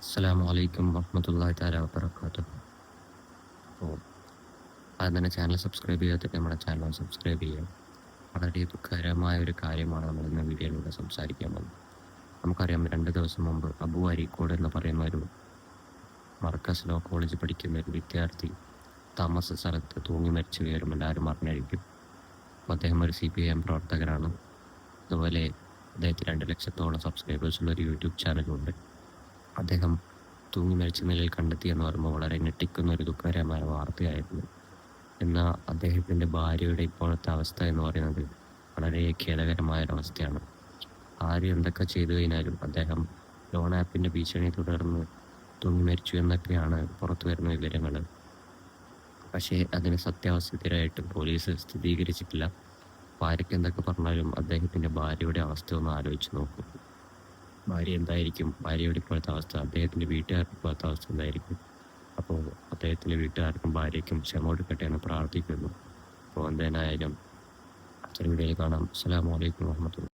അസ്സലാമു അലൈക്കും വറഹ്മത്തുള്ളാഹി തആല വബറകാതുഹു. അപ്പോൾ ആദ്യം തന്നെ ചാനൽ സബ്സ്ക്രൈബ് ചെയ്യാത്തവർ നമ്മുടെ ചാനൽ സബ്സ്ക്രൈബ് ചെയ്യുക. വളരെ ദുഃഖകരമായ ഒരു കാര്യമാണ് നമ്മൾ ഇന്ന് വീഡിയോയിലൂടെ സംസാരിക്കാൻ പോകുന്നത്. നമുക്കറിയാം 2 ദിവസം മുമ്പ് അബു അരീക്കോട് എന്ന് പറയുന്ന ഒരു മർക്കസ് ലോ കോളേജിൽ പഠിക്കുന്ന ഒരു വിദ്യാർത്ഥി താമസ സ്ഥലത്ത് തൂങ്ങി മരിച്ച വിവരം എല്ലാവരും അറിഞ്ഞിരിക്കും. അദ്ദേഹം ഒരു CPIM പ്രവർത്തകരാണ്. അതുപോലെ അദ്ദേഹത്തിന് 2 ലക്ഷത്തോളം സബ്സ്ക്രൈബേഴ്സുള്ള ഒരു യൂട്യൂബ് ചാനലുണ്ട്. അദ്ദേഹം തൂങ്ങി മരിച്ച നിലയിൽ കണ്ടെത്തി എന്ന് പറയുമ്പോൾ വളരെ ഞെട്ടിക്കുന്ന ഒരു ദുഃഖകരമായ വാർത്തയായിരുന്നു. എന്നാൽ അദ്ദേഹത്തിൻ്റെ ഭാര്യയുടെ ഇപ്പോഴത്തെ അവസ്ഥ എന്ന് പറയുന്നത് വളരെ ഖേദകരമായൊരവസ്ഥയാണ്. ആര് എന്തൊക്കെ ചെയ്തു കഴിഞ്ഞാലും അദ്ദേഹം ലോൺ ആപ്പിൻ്റെ ഭീഷണിയെ തുടർന്ന് തൂങ്ങി മരിച്ചു എന്നൊക്കെയാണ് പുറത്തു വരുന്ന വിവരങ്ങൾ. പക്ഷേ അതിന് സത്യാവസ്ഥ ഇതുവരെയായിട്ടും പോലീസ് സ്ഥിരീകരിച്ചിട്ടില്ല. അപ്പോൾ ആരൊക്കെ എന്തൊക്കെ പറഞ്ഞാലും അദ്ദേഹത്തിൻ്റെ ഭാര്യയുടെ അവസ്ഥ ഒന്ന് ആലോചിച്ച് നോക്കൂ. ഭാര്യ എന്തായിരിക്കും, ഭാര്യയുടെ ഇപ്പോഴത്തെ അവസ്ഥ, അദ്ദേഹത്തിൻ്റെ വീട്ടുകാരുടെ ഇപ്പോഴത്തെ അവസ്ഥ എന്തായിരിക്കും? അപ്പോൾ അദ്ദേഹത്തിൻ്റെ വീട്ടുകാർക്കും ഭാര്യയ്ക്കും ക്ഷമ കൊടുക്കട്ടെ എന്ന് പ്രാർത്ഥിക്കുന്നു. അപ്പോൾ എന്തായാലും അടുത്തൊരു വീഡിയോയിൽ കാണാം. അസ്സലാമു അലൈക്കും വറഹ്മത്തുള്ളാഹി.